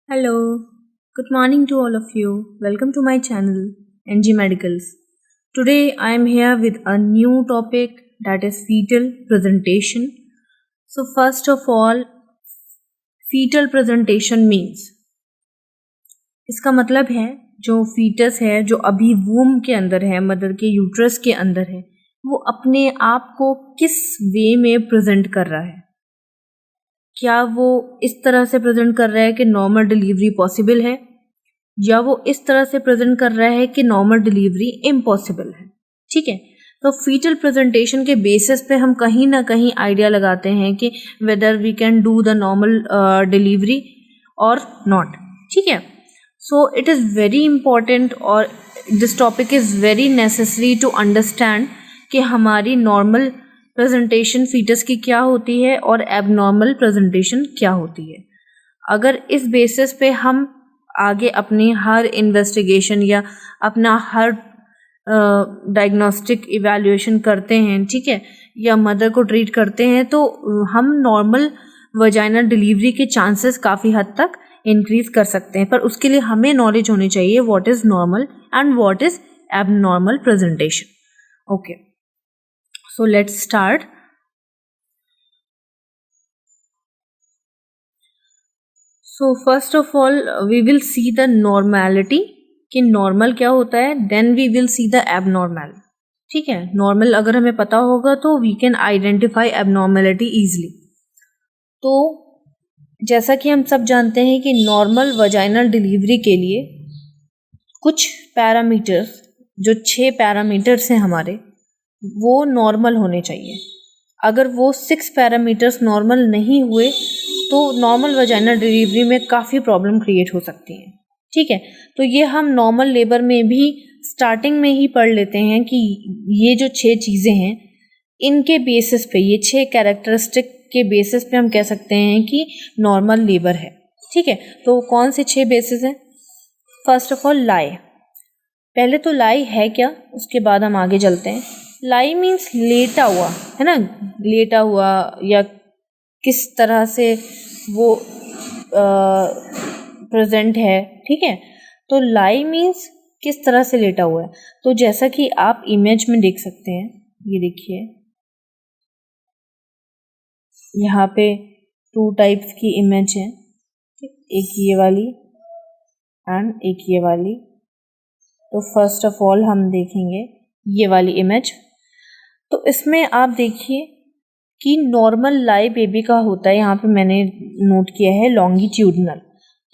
Hello, good morning to all of you. Welcome to my channel NG Medicals. Today I am here with a new topic that is fetal presentation. So, first of all, fetal presentation means इसका मतलब है जो foetus है जो अभी वूम के अंदर है, मदर के यूट्रस के अंदर है, वो अपने आप को किस वे में प्रेजेंट कर रहा है। क्या वो इस तरह से प्रेजेंट कर रहा है कि नॉर्मल डिलीवरी पॉसिबल है, या वो इस तरह से प्रेजेंट कर रहा है कि नॉर्मल डिलीवरी इम्पॉसिबल है। ठीक है, तो फीटल प्रेजेंटेशन के बेसिस पे हम कहीं ना कहीं आइडिया लगाते हैं कि whether we can do the normal delivery और नॉट। ठीक है, so it is very important और this topic is very necessary to understand कि हमारी नॉर्मल प्रेजेंटेशन फीटस की क्या होती है और एबनॉर्मल प्रेजेंटेशन क्या होती है। अगर इस बेसिस पे हम आगे अपनी हर इन्वेस्टिगेशन या अपना हर डायग्नोस्टिक इवैल्यूएशन करते हैं, ठीक है, या मदर को ट्रीट करते हैं, तो हम नॉर्मल वजाइनल डिलीवरी के चांसेस काफ़ी हद तक इंक्रीज कर सकते हैं। पर उसके लिए हमें नॉलेज होनी चाहिए what is normal and what is abnormal presentation. Okay, so let's start. So first of all we will see the normality कि नॉर्मल क्या होता है, then we will see the abnormal. ठीक है, नॉर्मल अगर हमें पता होगा तो we can identify abnormality easily. तो जैसा कि हम सब जानते हैं कि नॉर्मल वजाइनल डिलीवरी के लिए कुछ पैरामीटर्स, जो 6 पैरामीटर्स हैं हमारे, वो नॉर्मल होने चाहिए। अगर वो 6 पैरामीटर्स नॉर्मल नहीं हुए तो नॉर्मल वजाइनल डिलीवरी में काफ़ी प्रॉब्लम क्रिएट हो सकती है। ठीक है, तो ये हम नॉर्मल लेबर में भी स्टार्टिंग में ही पढ़ लेते हैं कि ये जो 6 चीज़ें हैं, इनके बेसिस पे, ये 6 कैरेक्टरिस्टिक के बेसिस पे हम कह सकते हैं कि नॉर्मल लेबर है। ठीक है, तो कौन से 6 बेसिस हैं? First of all lie. पहले तो लाई है क्या, उसके बाद हम आगे चलते हैं। लाई मीन्स लेटा हुआ, है ना, लेटा हुआ या किस तरह से वो प्रेजेंट है। ठीक है, तो लाई मीन्स किस तरह से लेटा हुआ है। तो जैसा कि आप इमेज में देख सकते हैं, ये देखिए यहाँ पे 2 टाइप्स की इमेज है, एक ये वाली एंड एक ये वाली। तो फर्स्ट ऑफ ऑल हम देखेंगे ये वाली इमेज। तो इसमें आप देखिए कि नॉर्मल लाई बेबी का होता है, यहाँ पे मैंने नोट किया है लॉन्गिट्यूडनल।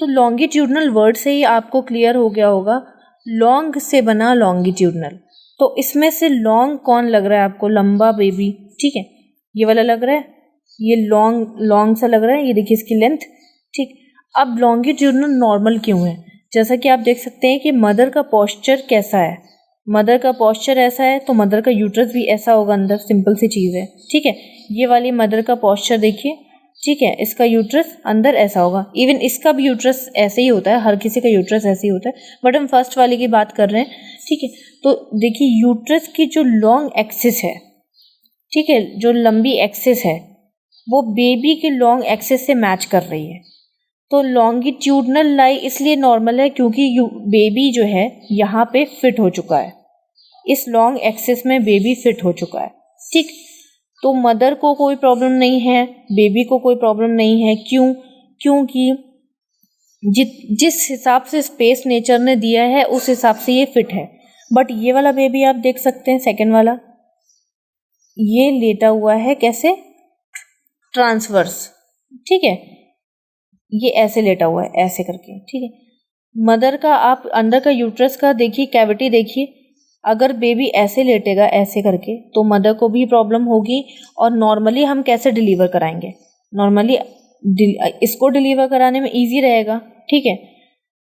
तो लॉन्गिट्यूडनल वर्ड से ही आपको क्लियर हो गया होगा, लॉन्ग से बना लॉन्गिट्यूडनल। तो इसमें से लॉन्ग कौन लग रहा है आपको? लंबा बेबी। ठीक है, ये वाला लग रहा है, ये लॉन्ग सा लग रहा है, ये देखिए इसकी लेंथ। ठीक, अब लॉन्गिट्यूडनल नॉर्मल क्यों है? जैसा कि आप देख सकते हैं कि मदर का पोस्चर कैसा है। मदर का पोस्चर ऐसा है तो मदर का यूट्रस भी ऐसा होगा अंदर, सिंपल सी चीज़ है। ठीक है, ये वाली मदर का पोस्चर देखिए, ठीक है, इसका यूट्रस अंदर ऐसा होगा। इवन इसका भी यूट्रस ऐसे ही होता है, हर किसी का यूट्रस ऐसे ही होता है, बट हम फर्स्ट वाले की बात कर रहे हैं। ठीक है, तो देखिए यूट्रस की जो लॉन्ग एक्सिस है, ठीक है, जो लंबी एक्सिस है, वो बेबी के लॉन्ग एक्सिस से मैच कर रही है। तो लॉन्गिट्यूडनल लाई इसलिए नॉर्मल है क्योंकि बेबी जो है यहाँ पे फिट हो चुका है, इस लॉन्ग एक्सिस में बेबी फिट हो चुका है। ठीक, तो मदर को कोई प्रॉब्लम नहीं है, बेबी को कोई प्रॉब्लम नहीं है। क्यों? क्योंकि जिस हिसाब से स्पेस नेचर ने दिया है उस हिसाब से ये फिट है। बट ये वाला बेबी आप देख सकते हैं, सेकेंड वाला, ये लेटा हुआ है कैसे? ट्रांसवर्स। ठीक है, ये ऐसे लेटा हुआ है, ऐसे करके। ठीक है, मदर का आप अंदर का यूट्रस का देखिए, कैविटी देखिए, अगर बेबी ऐसे लेटेगा ऐसे करके तो मदर को भी प्रॉब्लम होगी। और नॉर्मली हम कैसे डिलीवर कराएंगे? नॉर्मली इसको डिलीवर कराने में इजी रहेगा, ठीक है,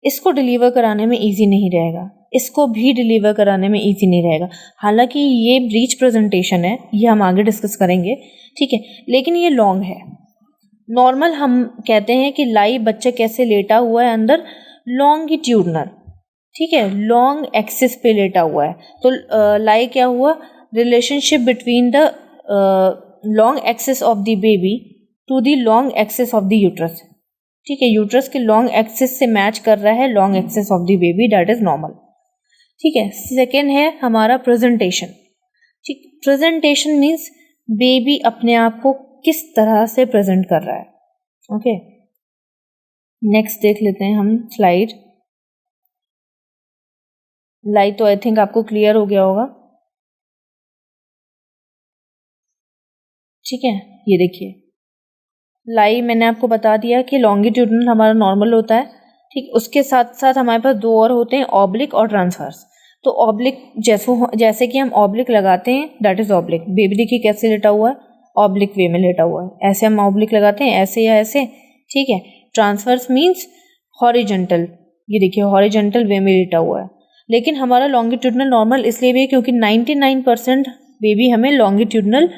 इसको डिलीवर कराने में इजी नहीं रहेगा, इसको भी डिलीवर कराने में इजी नहीं रहेगा। हालांकि ये ब्रीच प्रेजेंटेशन है, ये हम आगे डिस्कस करेंगे। ठीक है, लेकिन ये लॉन्ग है। नॉर्मल हम कहते हैं कि लाई बच्चा कैसे लेटा हुआ है अंदर, लॉन्गिट्यूडनल। ठीक है, लॉन्ग एक्सिस पे लेटा हुआ है। तो लाई क्या हुआ? Relationship between the long axis of the baby to the long axis of the uterus. ठीक है, यूट्रस के लॉन्ग एक्सिस से मैच कर रहा है long axis of the baby, that is normal. ठीक है, सेकेंड है हमारा प्रेजेंटेशन। ठीक, प्रेजेंटेशन मीन्स बेबी अपने आप को किस तरह से प्रेजेंट कर रहा है। ओके, नेक्स्ट देख लेते हैं हम स्लाइड। लाइट तो आई थिंक आपको क्लियर हो गया होगा। ठीक है, ये देखिए लाई मैंने आपको बता दिया कि लॉन्गिट्यूडनल हमारा नॉर्मल होता है। ठीक, उसके साथ साथ हमारे पास दो और होते हैं, ऑब्लिक और ट्रांसवर्स। तो ऑब्लिक जैसे कि हम ऑब्लिक लगाते हैं, दैट इज ऑब्लिक। बेबी देखिए कैसे लेटा हुआ है, ऑब्लिक वे में लेटा हुआ है। ऐसे हम ऑब्लिक लगाते हैं, ऐसे या ऐसे। ठीक है, ट्रांसवर्स मीन्स हॉरिजेंटल, ये देखिए हॉरिजेंटल वे में लेटा हुआ है। लेकिन हमारा लॉन्गिट्यूडनल नॉर्मल इसलिए भी है क्योंकि 99% बेबी हमें लॉन्गिट्यूडनल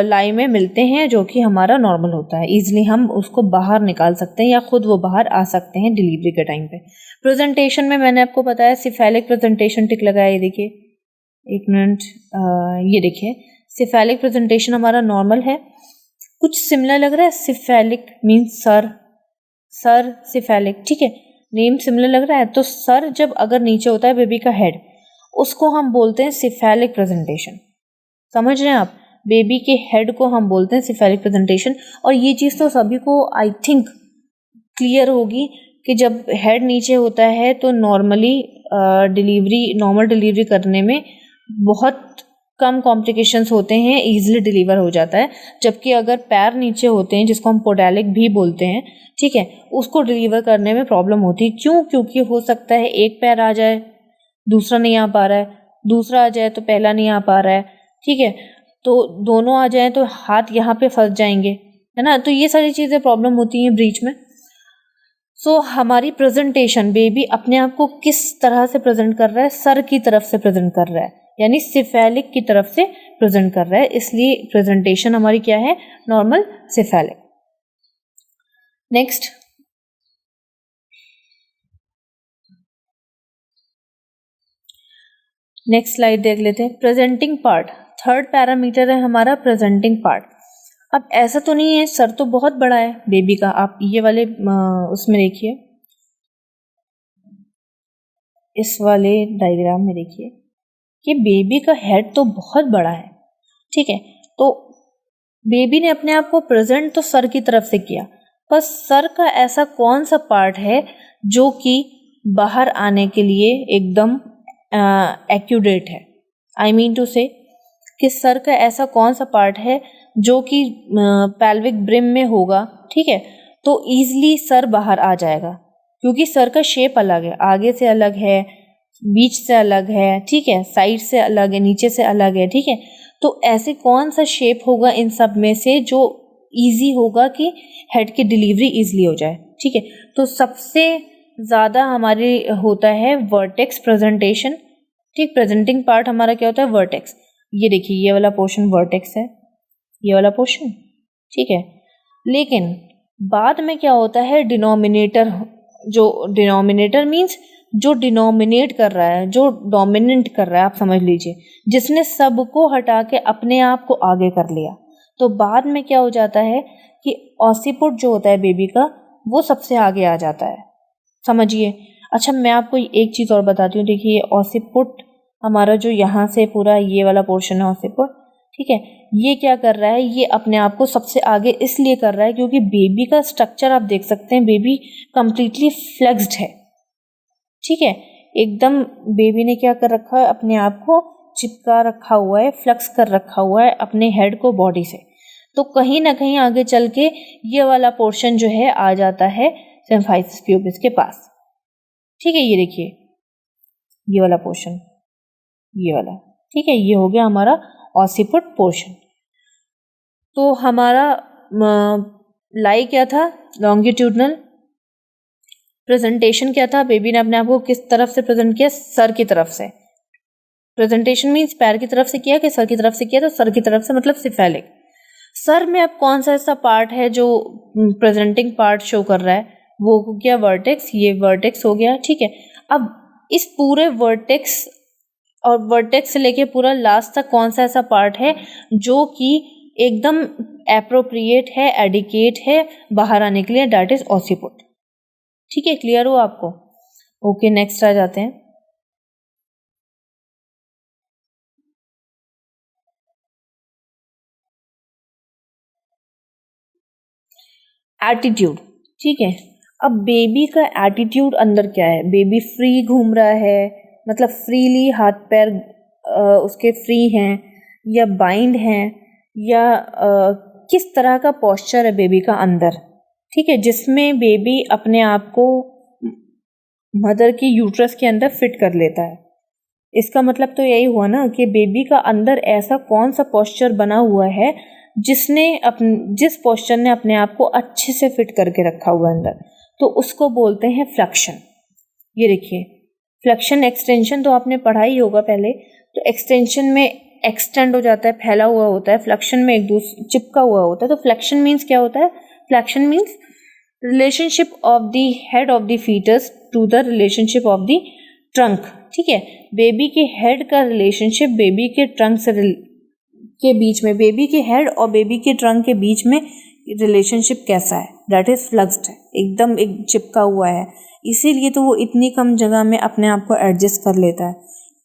लाई में मिलते हैं, जो कि हमारा नॉर्मल होता है। इजीली हम उसको बाहर निकाल सकते हैं या खुद वो बाहर आ सकते हैं डिलीवरी के टाइम पे। प्रेजेंटेशन में मैंने आपको बताया सिफेलिक प्रेजेंटेशन टिक लगाया, ये देखिए एक मिनट, ये देखिए सिफेलिक प्रेजेंटेशन हमारा नॉर्मल है। कुछ सिमिलर लग रहा है, cephalic means sir, sir cephalic. ठीक है, नेम सिमिलर लग रहा है। तो सर जब अगर नीचे होता है बेबी का हेड, उसको हम बोलते हैं सिफेलिक प्रेजेंटेशन। समझ रहे हैं आप, बेबी के हेड को हम बोलते हैं सिफेलिक प्रेजेंटेशन। और ये चीज़ तो सभी को आई थिंक क्लियर होगी कि जब हेड नीचे होता है तो नॉर्मली नॉर्मल डिलीवरी करने में बहुत कम कॉम्प्लिकेशंस होते हैं, ईजिली डिलीवर हो जाता है। जबकि अगर पैर नीचे होते हैं, जिसको हम पोडालिक भी बोलते हैं, ठीक है, उसको डिलीवर करने में प्रॉब्लम होती है। क्यों? क्योंकि हो सकता है एक पैर आ जाए, दूसरा नहीं आ पा रहा है, दूसरा आ जाए तो पहला नहीं आ पा रहा है। ठीक है, तो दोनों आ जाए तो हाथ यहाँ पे फंस जाएंगे, है ना। तो ये सारी चीज़ें प्रॉब्लम होती हैं ब्रीच में। सो हमारी प्रेजेंटेशन, बेबी अपने आप को किस तरह से प्रेजेंट कर रहा है, सर की तरफ से प्रेजेंट कर रहा है, यानी सिफेलिक की तरफ से प्रेजेंट कर रहा है। इसलिए प्रेजेंटेशन हमारी क्या है, नॉर्मल सिफेलिक। नेक्स्ट, स्लाइड देख लेते हैं। प्रेजेंटिंग पार्ट, थर्ड पैरामीटर है हमारा प्रेजेंटिंग पार्ट। अब ऐसा तो नहीं है, सर तो बहुत बड़ा है बेबी का। आप ये वाले उसमें देखिए, इस वाले डायग्राम में देखिए कि बेबी का हेड तो बहुत बड़ा है। ठीक है, तो बेबी ने अपने आप को प्रेजेंट तो सर की तरफ से किया, पर सर का ऐसा कौन सा पार्ट है जो कि बाहर आने के लिए एकदम एक्यूरेट है। आई मीन टू से कि सर का ऐसा कौन सा पार्ट है जो कि पेल्विक ब्रिम में होगा, ठीक है, तो ईजिली सर बाहर आ जाएगा, क्योंकि सर का शेप अलग है, आगे से अलग है, बीच से अलग है, ठीक है, साइड से अलग है, नीचे से अलग है। ठीक है, तो ऐसे कौन सा शेप होगा इन सब में से जो इजी होगा कि हेड की डिलीवरी इजीली हो जाए। ठीक है, तो सबसे ज़्यादा हमारे होता है वर्टेक्स प्रेजेंटेशन। ठीक, प्रेजेंटिंग पार्ट हमारा क्या होता है, वर्टेक्स। ये देखिए ये वाला पोर्शन वर्टेक्स है, ये वाला पोर्शन। ठीक है, लेकिन बाद में क्या होता है, डिनोमिनेटर। जो डिनोमिनेटर मीन्स जो डिनोमिनेट कर रहा है, जो डोमिनेंट कर रहा है, आप समझ लीजिए, जिसने सबको हटा के अपने आप को आगे कर लिया। तो बाद में क्या हो जाता है कि ऑसिपुट जो होता है बेबी का, वो सबसे आगे आ जाता है, समझिए। अच्छा, मैं आपको एक चीज़ और बताती हूँ। देखिए ऑसिपुट हमारा जो यहाँ से पूरा ये वाला पोर्शन है ऑसिपुट, ठीक है, ये क्या कर रहा है, ये अपने आप को सबसे आगे इसलिए कर रहा है क्योंकि बेबी का स्ट्रक्चर आप देख सकते हैं, बेबी कंप्लीटली फ्लेक्स्ड है। ठीक है, एकदम बेबी ने क्या कर रखा है, अपने आप को चिपका रखा हुआ है, फ्लेक्स कर रखा हुआ है अपने हेड को बॉडी से। तो कहीं ना कहीं आगे चल के ये वाला पोर्शन जो है आ जाता है सिम्फाइसिस प्यूबिस के पास। ठीक है, ये देखिए ये वाला पोर्शन, ये वाला, ठीक है, ये हो गया हमारा ऑसिपुट पोर्शन। तो हमारा लाई क्या था, लॉन्गिट्यूडनल। प्रेजेंटेशन क्या था, बेबी ने अपने आप को किस तरफ से प्रेजेंट किया, सर की तरफ से। प्रेजेंटेशन मीन्स पैर की तरफ से किया कि सर की तरफ से किया, तो सर की तरफ से मतलब सिफेलिक। सर में अब कौन सा ऐसा पार्ट है जो प्रेजेंटिंग पार्ट शो कर रहा है, वो हो गया वर्टेक्स, ये वर्टेक्स हो गया। ठीक है, अब इस पूरे वर्टेक्स और वर्टेक्स से लेके पूरा लास्ट तक कौन सा ऐसा पार्ट है जो कि एकदम एप्रोप्रिएट है, एडिकेट है बाहर आने के लिए, दैट इज ऑसिपुट। ठीक है, क्लियर हो आपको? ओके, नेक्स्ट आ जाते हैं। एटीट्यूड। ठीक है, अब बेबी का एटीट्यूड अंदर क्या है? बेबी फ्री घूम रहा है, मतलब फ्रीली हाथ पैर उसके फ्री हैं, या बाइंड हैं, या किस तरह का पोस्चर है बेबी का अंदर? ठीक है, जिसमें बेबी अपने आप को मदर की यूट्रस के अंदर फिट कर लेता है। इसका मतलब तो यही हुआ ना कि बेबी का अंदर ऐसा कौन सा पोस्चर बना हुआ है जिस पोस्चर ने अपने आप को अच्छे से फिट करके रखा हुआ है अंदर, तो उसको बोलते हैं फ्लेक्शन। ये देखिए, फ्लेक्शन एक्सटेंशन तो आपने पढ़ा ही होगा पहले। तो एक्सटेंशन में एक्सटेंड हो जाता है, फैला हुआ होता है, फ्लेक्शन में एक दूसरे चिपका हुआ होता है। तो फ्लेक्शन मीन्स क्या होता है? Flexion means relationship of the head of the foetus to the relationship of the trunk. ठीक है, बेबी के हेड का रिलेशनशिप बेबी के ट्रंक से के बीच में, बेबी के हेड और बेबी के ट्रंक के बीच में रिलेशनशिप कैसा है? दैट इज फ्लक्स्ड है, एकदम एक चिपका हुआ है। इसीलिए तो वो इतनी कम जगह में अपने आप को एडजस्ट कर लेता है,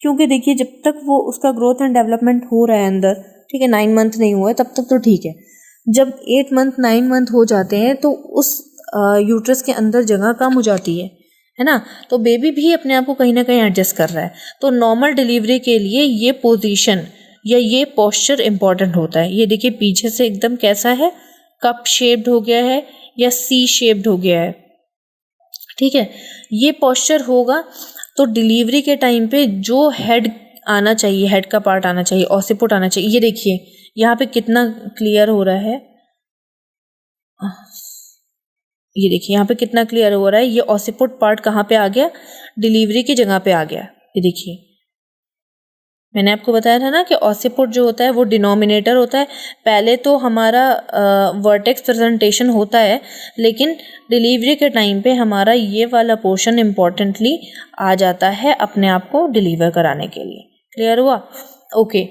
क्योंकि देखिए जब तक वो उसका ग्रोथ एंड डेवलपमेंट हो रहा है अंदर, ठीक है, 9 मंथ नहीं हुआ है तब तक तो ठीक है। जब 8 मंथ 9 मंथ हो जाते हैं तो उस यूट्रस के अंदर जगह कम हो जाती है ना, तो बेबी भी अपने आप को कहीं ना कहीं एडजस्ट कर रहा है। तो नॉर्मल डिलीवरी के लिए ये पोजीशन या ये पोस्चर इंपॉर्टेंट होता है। ये देखिए पीछे से एकदम कैसा है, कप शेप्ड हो गया है या सी शेप्ड हो गया है। ठीक है, ये पोस्चर होगा तो डिलीवरी के टाइम पे जो हेड आना चाहिए, हेड का पार्ट आना चाहिए, ऑसिपुट आना चाहिए। ये देखिए यहाँ पे कितना क्लियर हो रहा है, ये देखिए यहाँ पे कितना क्लियर हो रहा है। ये ऑसिपुट पार्ट कहाँ पे आ गया? डिलीवरी की जगह पे आ गया। ये देखिए, मैंने आपको बताया था ना कि ऑसिपुट जो होता है वो डिनोमिनेटर होता है। पहले तो हमारा वर्टेक्स प्रेजेंटेशन होता है, लेकिन डिलीवरी के टाइम पे हमारा ये वाला पोर्शन इम्पोर्टेंटली आ जाता है अपने आप को डिलीवर कराने के लिए। क्लियर हुआ? ओके,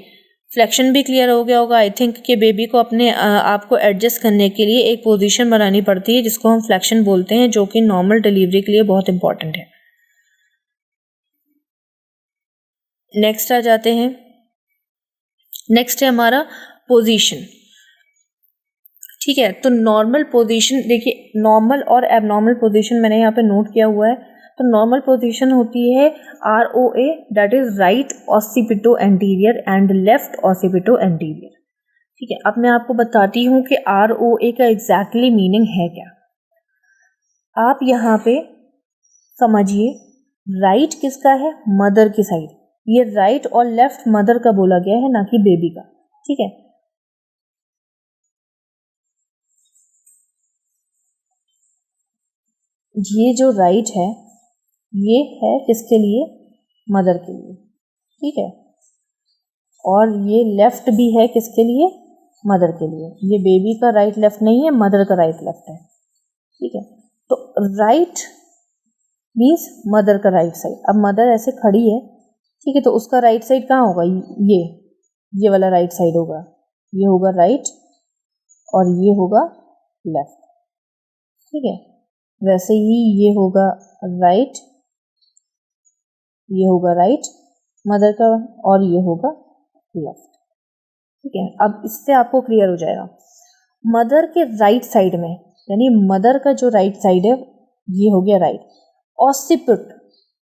फ्लेक्शन भी क्लियर हो गया होगा आई थिंक कि बेबी को अपने आप को एडजस्ट करने के लिए एक पोजीशन बनानी पड़ती है जिसको हम फ्लेक्शन बोलते हैं, जो कि नॉर्मल डिलीवरी के लिए बहुत इंपॉर्टेंट है। नेक्स्ट आ जाते हैं। नेक्स्ट है हमारा पोजीशन। ठीक है, तो नॉर्मल पोजीशन देखिए, नॉर्मल और एबनॉर्मल पोजीशन मैंने यहाँ पे नोट किया हुआ है। तो नॉर्मल पोजीशन होती है ROA, that is right occipito anterior and left occipito anterior. ठीक है, अब मैं आपको बताती हूँ कि ROA का एग्जैक्टली मीनिंग है क्या। आप यहाँ पे समझिए, राइट किसका है? मदर की साइड। ये राइट और लेफ्ट मदर का बोला गया है, ना कि बेबी का। ठीक है, ये जो राइट है ये है किसके लिए? मदर के लिए। ठीक है, और ये लेफ्ट भी है किसके लिए? मदर के लिए। ये बेबी का राइट लेफ्ट नहीं है, मदर का राइट लेफ्ट है। ठीक है, तो राइट मीन्स मदर का राइट साइड। अब मदर ऐसे खड़ी है, ठीक है, तो उसका राइट साइड कहाँ होगा? ये वाला राइट साइड होगा। ये होगा राइट और ये होगा लेफ्ट। ठीक है, वैसे ही ये होगा राइट, ये होगा राइट मदर का, और ये होगा लेफ्ट। ठीक है, अब इससे आपको क्लियर हो जाएगा। मदर के राइट साइड में, यानी मदर का जो राइट साइड है ये हो गया राइट। ऑसिपुट,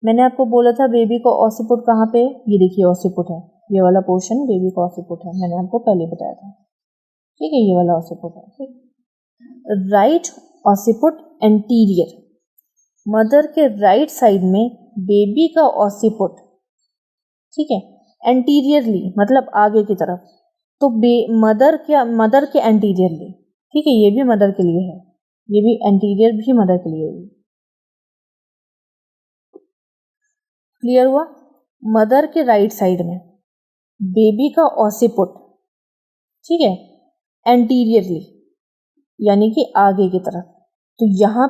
मैंने आपको बोला था बेबी को ऑसिपुट कहाँ पे? ये देखिए ऑसिपुट है, ये वाला पोर्शन बेबी का ऑसिपुट है, मैंने आपको पहले बताया था। ठीक है, ये वाला ऑसिपुट है। ठीक, राइट ऑसिपुट एंटीरियर, मदर के राइट साइड में बेबी का ऑसिपुट, ठीक है, एंटीरियरली मतलब आगे की तरफ, तो मदर के एंटीरियरली। ठीक है, ये भी मदर के लिए है, ये भी एंटीरियर भी मदर के लिए है। क्लियर हुआ? मदर के राइट साइड में बेबी का ऑसिपुट, ठीक है, एंटीरियरली यानी कि आगे की तरफ। तो यहाँ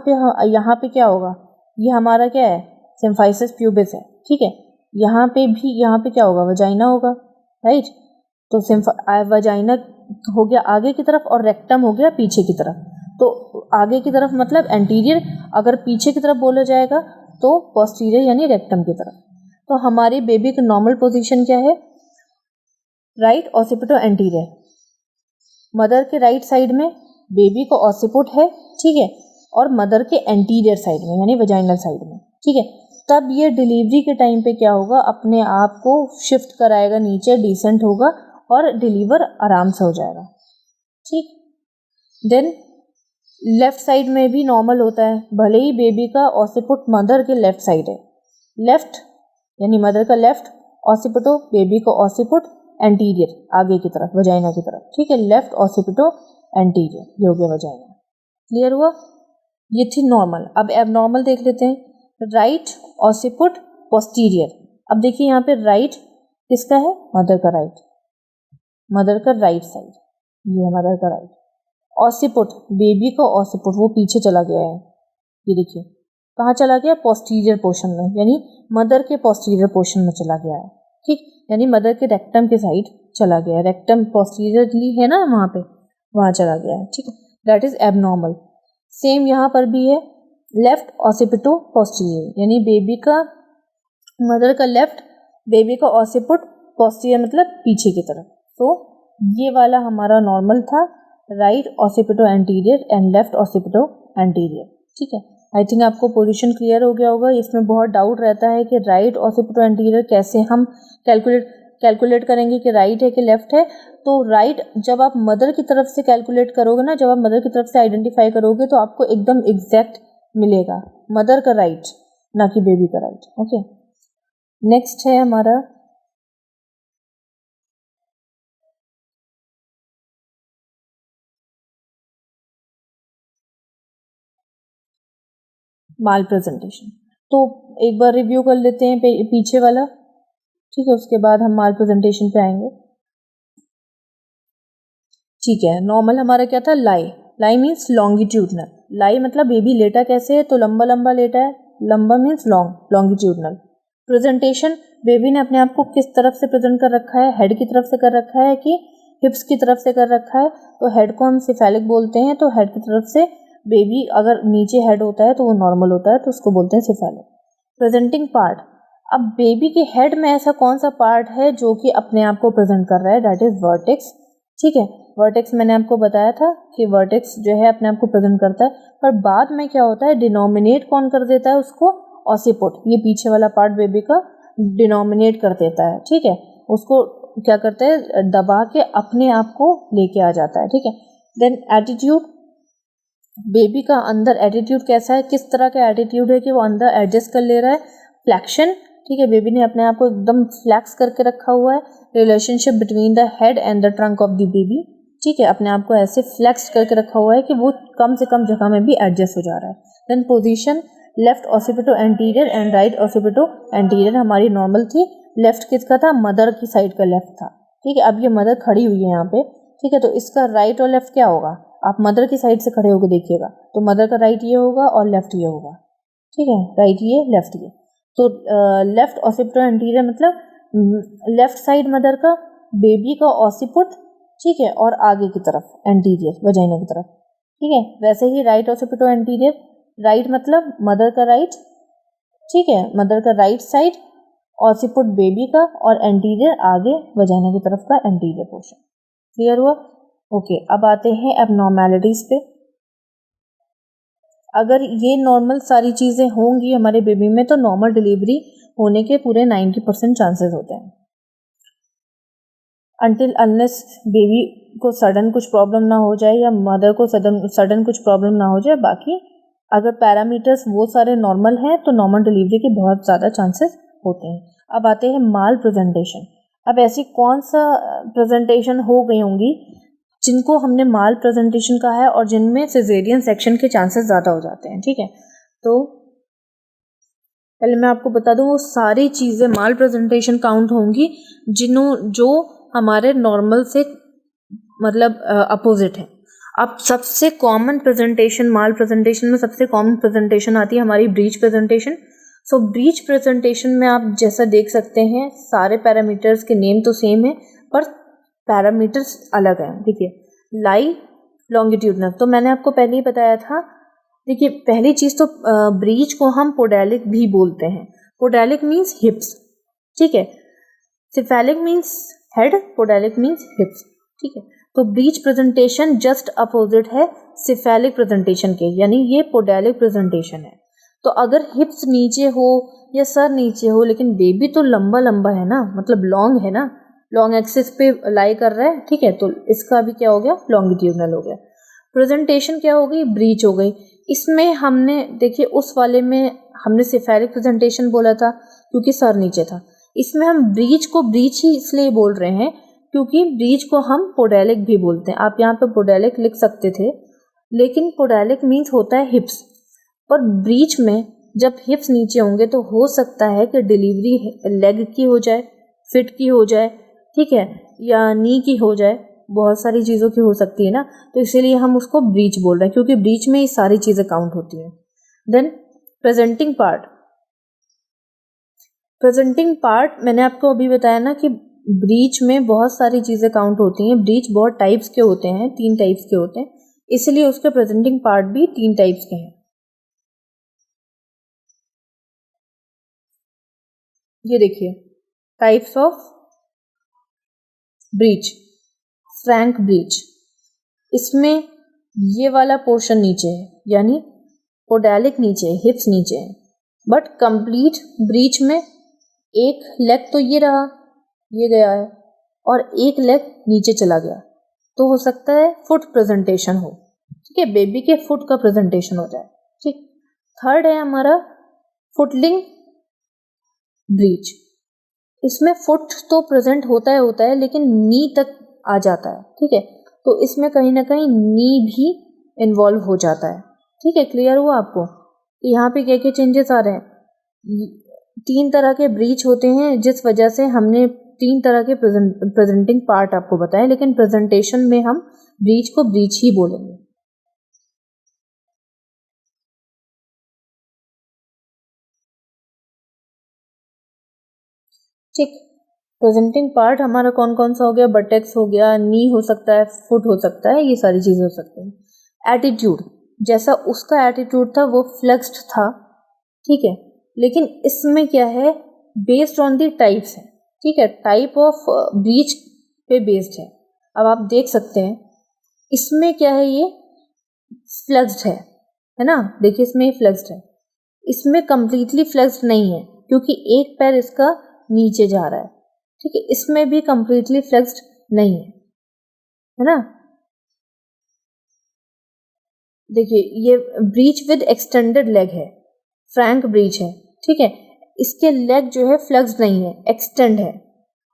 पे क्या होगा? ये हमारा क्या है? सिम्फाइसिस प्यूबिस है। ठीक है, यहाँ पे क्या होगा? वजाइना होगा, राइट। तो वजाइना हो गया आगे की तरफ और रेक्टम हो गया पीछे की तरफ। तो आगे की तरफ मतलब एंटीरियर, अगर पीछे की तरफ बोला जाएगा तो पोस्टीरियर यानी रेक्टम की तरफ। तो हमारी बेबी की नॉर्मल पोजीशन क्या है? Right occipito anterior. मदर के राइट साइड में बेबी को ऑसिपुट है, ठीक है, और मदर के एंटीरियर साइड में यानी वजाइनल साइड में, ठीक है। तब ये डिलीवरी के टाइम पे क्या होगा, अपने आप को शिफ्ट कराएगा नीचे, डिसेंट होगा और डिलीवर आराम से हो जाएगा, ठीक। देन लेफ्ट साइड में भी नॉर्मल होता है, भले ही बेबी का ऑसिपुट मदर के लेफ्ट साइड है, लेफ्ट यानी मदर का लेफ्ट ऑसिपिटो, बेबी को ऑसिपुट एंटीरियर आगे की तरफ वजाइना की तरफ, ठीक है। लेफ्ट ऑसिपिटो एंटीरियर, ये हो गया वजाइना। क्लियर हुआ? ये थी नॉर्मल। अब एबनॉर्मल देख लेते हैं। Right occiput posterior. अब देखिए यहाँ पे राइट किसका है? मदर का राइट, मदर का राइट साइड, ये है मदर का राइट। ऑसिपुट, बेबी का ऑसिपुट वो पीछे चला गया है, ये देखिए कहाँ चला गया? पोस्टीरियर पोर्शन में, यानी मदर के पोस्टीरियर पोर्शन में चला गया है, ठीक, यानी मदर के रेक्टम के साइड चला गया है। रेक्टम पोस्टीरियरली है ना वहाँ पे, वहाँ चला गया है, ठीक है। That is abnormal. सेम यहाँ पर भी है, लेफ्ट ऑसिपिटो पोस्टीरियर, यानी बेबी का मदर का लेफ्ट, बेबी का ऑसिपुट पोस्टीरियर मतलब पीछे की तरफ। तो ये वाला हमारा नॉर्मल था, right occipito anterior and left occipito anterior, ठीक है। आई थिंक आपको पोजीशन क्लियर हो गया होगा। इसमें बहुत डाउट रहता है कि राइट ऑसिपिटो एंटीरियर कैसे हम कैलकुलेट करेंगे कि राइट है कि लेफ्ट है। तो राइट जब आप मदर की तरफ से कैलकुलेट करोगे ना, जब आप मदर की तरफ से आइडेंटिफाई करोगे तो आपको एकदम एग्जैक्ट मिलेगा, मदर का राइट ना कि बेबी का राइट। ओके, नेक्स्ट है हमारा माल प्रेजेंटेशन। तो एक बार रिव्यू कर लेते हैं पीछे वाला, ठीक है, उसके बाद हम माल प्रेजेंटेशन पे आएंगे। ठीक है, नॉर्मल हमारा क्या था? लाई। लाई मीन्स लॉन्गिट्यूडनल। लाई मतलब बेबी लेटा कैसे है? तो लंबा लंबा लेटा है, लंबा means long, longitudinal. Presentation, baby ने अपने आप को किस तरफ से प्रेजेंट कर रखा है? हेड की तरफ से कर रखा है कि हिप्स की तरफ से कर रखा है? तो हेड को हम सिफेलिक बोलते हैं, तो हेड की तरफ से बेबी अगर नीचे हेड होता है तो वो नॉर्मल होता है, तो उसको बोलते हैं सिफेलिक। प्रेजेंटिंग पार्ट, अब बेबी के हेड में ऐसा कौन सा पार्ट है जो कि अपने आप को प्रेजेंट कर रहा है? दैट इज वर्टेक्स, ठीक है। वर्टेक्स मैंने आपको बताया था कि वर्टेक्स जो है अपने आप को प्रेजेंट करता है, पर बाद में क्या होता है, डिनोमिनेट कौन कर देता है उसको? ऑसिपुट। ये पीछे वाला पार्ट बेबी का डिनोमिनेट कर देता है, ठीक है, उसको क्या करता है, दबा के अपने आप को लेके आ जाता है, ठीक है। देन एटीट्यूड, बेबी का अंदर एटीट्यूड कैसा है, किस तरह का एटीट्यूड है कि वो अंदर एडजस्ट कर ले रहा है। फ्लैक्शन, ठीक है, बेबी ने अपने आप को एकदम फ्लैक्स करके रखा हुआ है। Relationship between the head and the trunk of the baby, ठीक है, अपने आप को ऐसे फ्लैक्स करके रखा हुआ है कि वो कम से कम जगह में भी एडजस्ट हो जा रहा है। Then position, left occipito anterior and right occipito anterior हमारी नॉर्मल थी। लेफ्ट किसका था? मदर की साइड का लेफ्ट था, ठीक है। अब ये मदर खड़ी हुई है यहाँ पे, ठीक है, तो इसका राइट और लेफ्ट क्या होगा? आप मदर की साइड से खड़े होकर देखिएगा, तो मदर का राइट ये होगा और लेफ्ट ये होगा, ठीक है, राइट ये लेफ्ट ये। तो लेफ्ट ऑसिपिटो एंटीरियर मतलब लेफ्ट साइड मदर का, बेबी का ऑसिपुट, ठीक है, और आगे की तरफ एंटीरियर वजाइना की तरफ, ठीक है। वैसे ही राइट ऑसिपिटो एंटीरियर, राइट मतलब मदर का राइट, ठीक है, मदर का राइट साइड, ऑसिपुट बेबी का, और एंटीरियर आगे वजाइना की तरफ का एंटीरियर पोर्शन। क्लियर हुआ? ओके, अब आते हैं एबनॉर्मैलिटीज पे। अगर ये नॉर्मल सारी चीज़ें होंगी हमारे बेबी में तो नॉर्मल डिलीवरी होने के पूरे 90% चांसेस होते हैं, अनटिल अनलेस बेबी को सडन कुछ प्रॉब्लम ना हो जाए या मदर को सडन कुछ प्रॉब्लम ना हो जाए। बाकी अगर पैरामीटर्स वो सारे नॉर्मल हैं तो नॉर्मल डिलीवरी के बहुत ज़्यादा चांसेस होते हैं। अब आते हैं माल प्रेजेंटेशन। अब ऐसी कौन सा प्रेजेंटेशन हो गई होंगी जिनको हमने माल प्रेजेंटेशन कहा है और जिनमें सिजेरियन सेक्शन के चांसेस ज़्यादा हो जाते हैं, ठीक है। तो पहले मैं आपको बता दूं, वो सारी चीज़ें माल प्रेजेंटेशन काउंट होंगी जो हमारे नॉर्मल से मतलब अपोजिट है। अब सबसे कॉमन प्रेजेंटेशन, माल प्रेजेंटेशन में सबसे कॉमन प्रेजेंटेशन आती है हमारी ब्रीच प्रेजेंटेशन। सो ब्रीच प्रेजेंटेशन में आप जैसा देख सकते हैं सारे पैरामीटर्स के नेम तो सेम है, पर पैरामीटर्स अलग हैं। देखिए लाई लॉन्गिट्यूडनल, तो मैंने आपको पहले ही बताया था। देखिए पहली चीज़ तो ब्रीच को हम पोडेलिक भी बोलते हैं। पोडेलिक मीन्स हिप्स, ठीक है। Cephalic means head, podalic means hips, ठीक है। तो ब्रीच प्रेजेंटेशन जस्ट अपोजिट है सिफेलिक प्रेजेंटेशन के, यानी ये पोडेलिक प्रेजेंटेशन है। तो अगर हिप्स नीचे हो या सर नीचे हो, लेकिन बेबी तो लंबा लंबा है ना, मतलब लॉन्ग है ना, लॉन्ग एक्सिस पे लाई कर रहा है, ठीक है, तो इसका भी क्या हो गया, लॉन्गिट्यूडनल हो गया। प्रेजेंटेशन क्या हो गई, ब्रीच हो गई। इसमें हमने देखिए उस वाले में हमने सिफेलिक प्रेजेंटेशन बोला था क्योंकि सर नीचे था। इसमें हम ब्रीच को ब्रीच ही इसलिए बोल रहे हैं क्योंकि ब्रीच को हम पोडेलिक भी बोलते हैं। आप यहाँ पे पोडेलिक लिख सकते थे, लेकिन पोडेलिक मीन्स होता है हिप्स। पर ब्रीच में जब हिप्स नीचे होंगे तो हो सकता है कि डिलीवरी लेग की हो जाए, फिट की हो जाए, ठीक है, या नी की हो जाए, बहुत सारी चीज़ों की हो सकती है ना, तो इसीलिए हम उसको ब्रीच बोल रहे हैं क्योंकि ब्रीच में ये सारी चीज़ें काउंट होती हैं। Then presenting part, presenting part मैंने आपको अभी बताया ना कि ब्रीच में बहुत सारी चीज़ें काउंट होती हैं। ब्रीच बहुत टाइप्स के होते हैं, 3 टाइप्स के होते हैं, इसलिए उसके प्रेजेंटिंग पार्ट भी 3 टाइप्स के हैं। ये देखिए types of breach. Frank breech, इसमें ये वाला पोर्शन नीचे है, यानी पोडेलिक नीचे है, हिप्स नीचे है। बट कंप्लीट ब्रीच में एक लेग तो ये रहा, ये गया है, और एक लेग नीचे चला गया, तो हो सकता है फुट प्रेजेंटेशन हो, ठीक है, बेबी के फुट का प्रेजेंटेशन हो जाए, ठीक। थर्ड है हमारा फुटलिंग ब्रीच। इसमें फुट तो प्रेजेंट होता है लेकिन नी तक आ जाता है, ठीक है, तो इसमें कहीं ना कहीं नी भी इन्वॉल्व हो जाता है, ठीक है। क्लियर हुआ आपको? यहाँ पे क्या क्या चेंजेस आ रहे हैं? 3 तरह के ब्रीच होते हैं, जिस वजह से हमने 3 तरह के प्रेजेंटिंग पार्ट आपको बताए, लेकिन प्रेजेंटेशन में हम ब्रीच को ब्रीच ही बोलेंगे। ठीक, प्रेजेंटिंग पार्ट हमारा कौन कौन सा हो गया, बटेक्स हो गया, नी हो सकता है, फुट हो सकता है, ये सारी चीज़ें हो सकती हैं। एटीट्यूड, जैसा उसका एटीट्यूड था वो फ्लेक्स्ड था, ठीक है, लेकिन इसमें क्या है, बेस्ड ऑन दी टाइप्स है, ठीक है, टाइप ऑफ ब्रीच पे बेस्ड है। अब आप देख सकते हैं इसमें क्या है, ये फ्लेक्स्ड है ना, देखिए इसमें फ्लेक्स्ड है, इसमें कंप्लीटली फ्लेक्स्ड नहीं है क्योंकि एक पैर इसका नीचे जा रहा है, ठीक है, इसमें भी कंप्लीटली फ्लेक्स्ड नहीं है ना। देखिए ये ब्रीच विद एक्सटेंडेड लेग है, फ्रैंक ब्रीच है, ठीक है, इसके लेग जो है फ्लेक्स्ड नहीं है, एक्सटेंड है।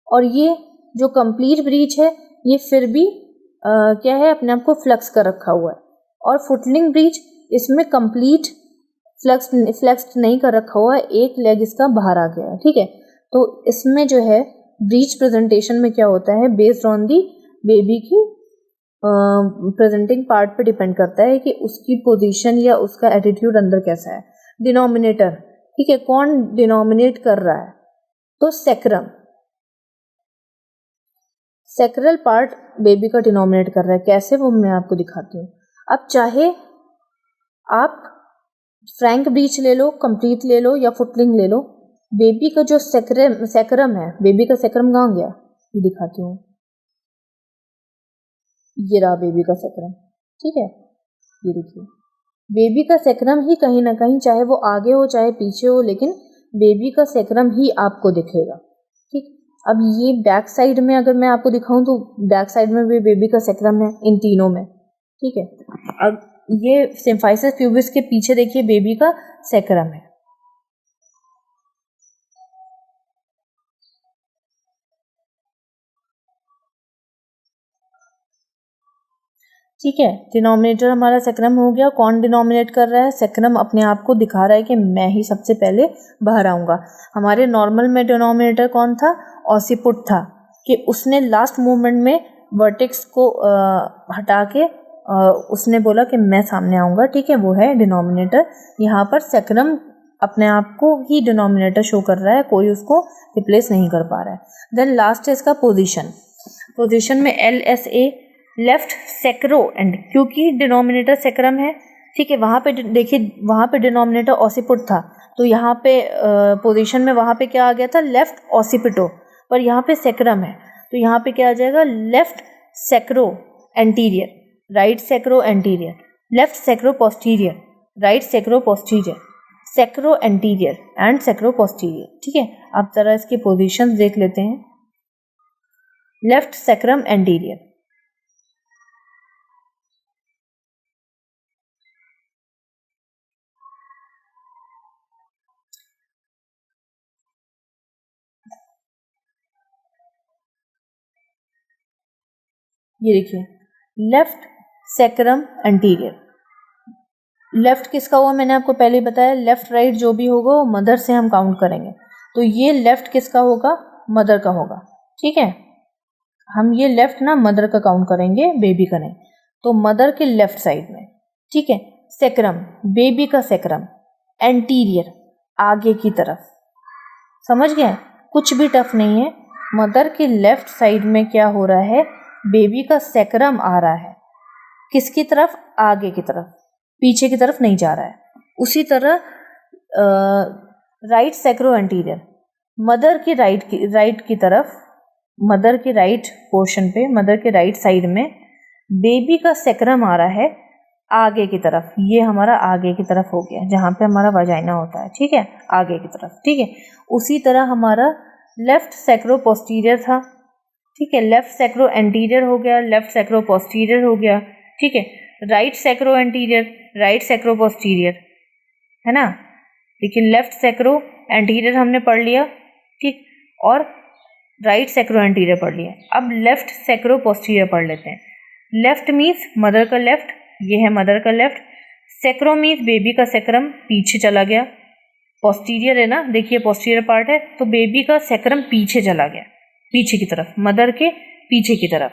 और ये जो कंप्लीट ब्रीच है ये फिर भी क्या है, अपने आप को फ्लेक्स कर रखा हुआ है। और फुटलिंग ब्रीच, इसमें कंप्लीट फ्लेक्स्ड नहीं कर रखा हुआ है, एक लेग इसका बाहर आ गया है, ठीक है। तो इसमें जो है ब्रीच प्रेजेंटेशन में क्या होता है, बेस्ड ऑन दी बेबी की प्रेजेंटिंग पार्ट पे डिपेंड करता है कि उसकी पोजीशन या उसका एटीट्यूड अंदर कैसा है। डिनोमिनेटर, ठीक है, कौन डिनोमिनेट कर रहा है, तो सेक्रम, सेक्रल पार्ट बेबी का डिनोमिनेट कर रहा है। कैसे, वो मैं आपको दिखाती हूँ। अब चाहे आप फ्रैंक ब्रीच ले लो, कंप्लीट ले लो, या फुटलिंग ले लो, बेबी का जो सेक्रम है, बेबी का सेक्रम कहाँ गया, ये दिखाती हूँ। ये रहा बेबी का सेक्रम, ठीक है, ये देखिए बेबी का सेक्रम ही कहीं ना कहीं, चाहे वो आगे हो चाहे पीछे हो, लेकिन बेबी का सेक्रम ही आपको दिखेगा, ठीक। अब ये बैक साइड में अगर मैं आपको दिखाऊं तो बैक साइड में भी बेबी का सेक्रम है, इन तीनों में, ठीक है। अब ये सिम्फाइसिस प्यूबिस के पीछे देखिए बेबी का सेक्रम है, ठीक है। डिनोमिनेटर हमारा सेक्रम हो गया। कौन डिनोमिनेट कर रहा है, सेक्रम अपने आप को दिखा रहा है कि मैं ही सबसे पहले बाहर आऊँगा। हमारे नॉर्मल में डिनोमिनेटर कौन था, ऑसिपुट था, कि उसने लास्ट मूवमेंट में वर्टेक्स को हटा के उसने बोला कि मैं सामने आऊँगा, ठीक है, वो है डिनोमिनेटर। यहाँ पर सेक्रम अपने आप को ही डिनोमिनेटर शो कर रहा है, कोई उसको रिप्लेस नहीं कर पा रहा है। देन लास्ट है इसका पोजीशन। पोजीशन में LSA, लेफ्ट सेक्रो एंड, क्योंकि डिनोमिनेटर सेक्रम है, ठीक है, वहाँ पे देखिए वहाँ पे डिनोमिनेटर ऑसिपुट था, तो यहाँ पे पोजीशन में वहाँ पे क्या आ गया था, लेफ्ट ऑसिपिटो, पर यहाँ पे सेक्रम है, तो यहाँ पे क्या आ जाएगा, left sacro anterior, right sacro anterior, left sacro posterior, right sacro posterior, sacro anterior and sacro posterior, ठीक है। अब जरा इसकी पोजीशंस देख लेते हैं। लेफ्ट सेक्रम एंटीरियर, ये देखिए लेफ्ट सेक्रम एंटीरियर, लेफ्ट किसका हुआ मैंने आपको पहले ही बताया, लेफ्ट राइट जो भी होगा वो मदर से हम काउंट करेंगे, तो ये लेफ्ट किसका होगा, मदर का होगा, ठीक है। हम ये लेफ्ट ना मदर का काउंट करेंगे, बेबी का नहीं, तो मदर के लेफ्ट साइड में, ठीक है। सेक्रम, बेबी का सेक्रम, एंटीरियर आगे की तरफ, समझ गए, कुछ भी टफ नहीं है। मदर के लेफ्ट साइड में क्या हो रहा है, बेबी का सेक्रम आ रहा है, किसकी तरफ, आगे की तरफ, पीछे की तरफ नहीं जा रहा है। उसी तरह राइट सेक्रो एंटीरियर, मदर की राइट की तरफ, मदर के राइट पोर्शन पे, मदर के राइट साइड में बेबी का सेक्रम आ रहा है आगे की तरफ, ये हमारा आगे की तरफ हो गया, जहाँ पे हमारा वजाइना होता है, ठीक है, आगे की तरफ, ठीक है। उसी तरह हमारा लेफ्ट सेक्रो पोस्टीरियर था, ठीक है, लेफ्ट सेक्रो एंटीरियर हो गया, लेफ्ट सेक्रो पोस्टीरियर हो गया, ठीक है। Right sacro anterior, right sacro posterior, है ना, लेकिन लेफ्ट सेक्रो एंटीरियर हमने पढ़ लिया, ठीक, और राइट सेक्रो एंटीरियर पढ़ लिया। अब लेफ्ट सेक्रो पोस्टीरियर पढ़ लेते हैं। लेफ्ट मीन्स मदर का लेफ्ट, ये है मदर का लेफ्ट, सेक्रो मीन्स बेबी का सेक्रम पीछे चला गया, पोस्टीरियर है ना, देखिए पोस्टीरियर पार्ट है, तो बेबी का सेक्रम पीछे चला गया, पीछे की तरफ, मदर के पीछे की तरफ,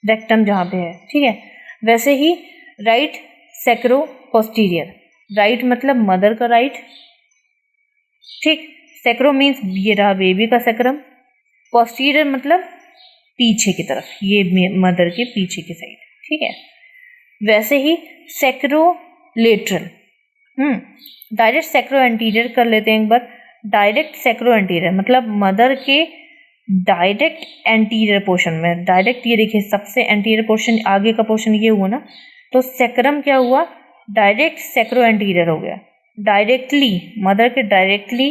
रेक्टम जहाँ पे है, ठीक है। वैसे ही राइट सेक्रो पोस्टीरियर, राइट मतलब मदर का राइट, ठीक, सेक्रो मीन्स ये रहा बेबी का सेक्रम, पोस्टीरियर मतलब पीछे की तरफ, ये मदर के पीछे की साइड, ठीक है। वैसे ही सेक्रो लेटरल, डायरेक्ट सेक्रो एंटीरियर कर लेते हैं एक बार। डायरेक्ट सेक्रो एंटीरियर मतलब मदर के डायरेक्ट एंटीरियर पोर्शन में, डायरेक्ट ये देखिए सबसे एंटीरियर पोर्शन, आगे का पोर्शन ये हुआ ना, तो सेक्रम क्या हुआ, डायरेक्ट सेक्रो एंटीरियर हो गया, डायरेक्टली मदर के डायरेक्टली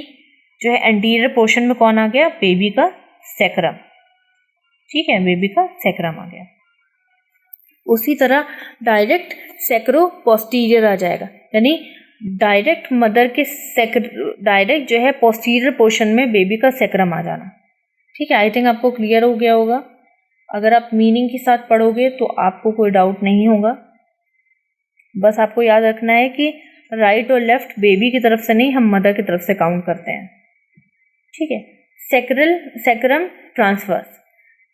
जो है एंटीरियर पोर्शन में कौन आ गया, बेबी का सेक्रम, ठीक है, बेबी का सेक्रम आ गया। उसी तरह डायरेक्ट सेक्रो पोस्टीरियर आ जाएगा, यानी डायरेक्ट मदर के डायरेक्ट जो है पोस्टीरियर पोर्शन में बेबी का सेक्रम आ जाना, ठीक है। आई थिंक आपको क्लियर हो गया होगा। अगर आप मीनिंग के साथ पढ़ोगे तो आपको कोई डाउट नहीं होगा। बस आपको याद रखना है कि राइट और लेफ्ट बेबी की तरफ से नहीं, हम मदर की तरफ से काउंट करते हैं, ठीक है। सेक्रम ट्रांसवर्स,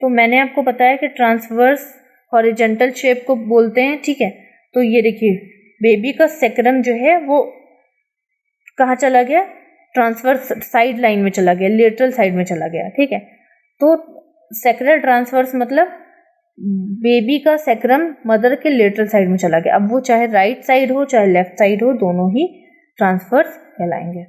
तो मैंने आपको बताया कि ट्रांसवर्स हॉरिजॉन्टल शेप को बोलते हैं, ठीक है। तो ये देखिए बेबी का सेक्रम जो है वो कहाँ चला गया, ट्रांसवर्स साइड लाइन में चला गया, लेटरल साइड में चला गया, ठीक है। तो सेक्रल ट्रांसवर्स मतलब बेबी का सेक्रम मदर के लेटरल साइड में चला गया। अब वो चाहे राइट साइड हो चाहे लेफ्ट साइड हो, दोनों ही ट्रांसवर्स कहलाएंगे।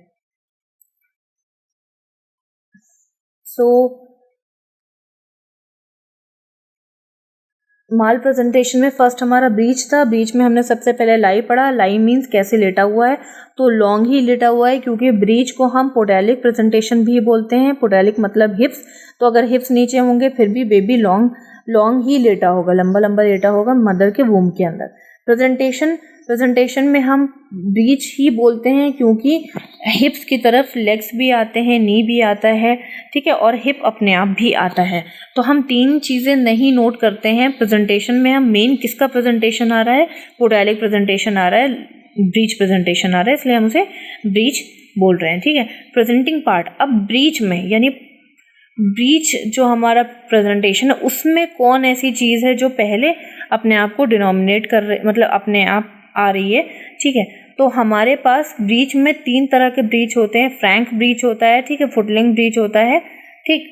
माल प्रेजेंटेशन में फर्स्ट हमारा ब्रीच था। ब्रीच में हमने सबसे पहले लाई पढ़ा। लाई मीन्स कैसे लेटा हुआ है, तो लॉन्ग ही लेटा हुआ है, क्योंकि ब्रीच को हम पोटैलिक प्रेजेंटेशन भी बोलते हैं। पोटैलिक मतलब हिप्स, तो अगर हिप्स नीचे होंगे फिर भी बेबी लॉन्ग ही लेटा होगा, लंबा लंबा लेटा होगा मदर के वूम के अंदर। प्रेजेंटेशन में हम ब्रीच ही बोलते हैं, क्योंकि हिप्स की तरफ लेग्स भी आते हैं, नी भी आता है, ठीक है, और हिप अपने आप भी आता है। तो हम तीन चीज़ें नहीं नोट करते हैं प्रेजेंटेशन में। हम मेन किसका प्रेजेंटेशन आ रहा है, पोटैलिक प्रेजेंटेशन आ रहा है, ब्रीच प्रेजेंटेशन आ रहा है, इसलिए हम उसे ब्रीच बोल रहे हैं, ठीक है। प्रेजेंटिंग पार्ट, अब ब्रीच में यानी ब्रीच जो हमारा प्रेजेंटेशन है उसमें कौन ऐसी चीज़ है जो पहले अपने आप को डिनोमिनेट कर रही, मतलब अपने आप आ रही है, ठीक है। तो हमारे पास ब्रीच में तीन तरह के ब्रीच होते हैं। फ्रैंक ब्रीच होता है, ठीक है, फुटलिंग ब्रीच होता है, ठीक।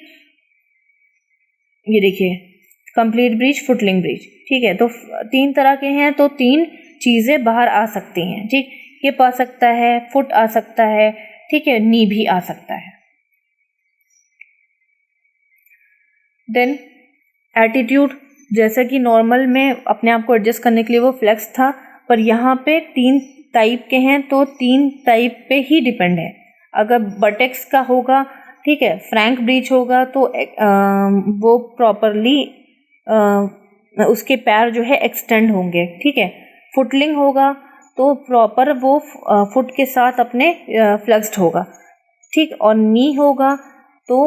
ये देखिए कंप्लीट ब्रीच, फुटलिंग ब्रीच, ठीक है। तो 3 तरह के हैं, तो 3 चीज़ें बाहर आ सकती हैं, ठीक। हिप आ सकता है, फुट आ सकता है, ठीक है, नी भी आ सकता है। देन एटीट्यूड, जैसा कि नॉर्मल में अपने आप को एडजस्ट करने के लिए वो फ्लेक्स था, पर यहाँ पे 3 टाइप के हैं, तो 3 टाइप पे ही डिपेंड है। अगर बटेक्स का होगा, ठीक है, फ्रैंक ब्रीच होगा, तो वो प्रॉपरली उसके पैर जो है एक्सटेंड होंगे, ठीक है। फुटलिंग होगा तो प्रॉपर वो फुट के साथ अपने फ्लेक्स्ड होगा, ठीक। और नी होगा तो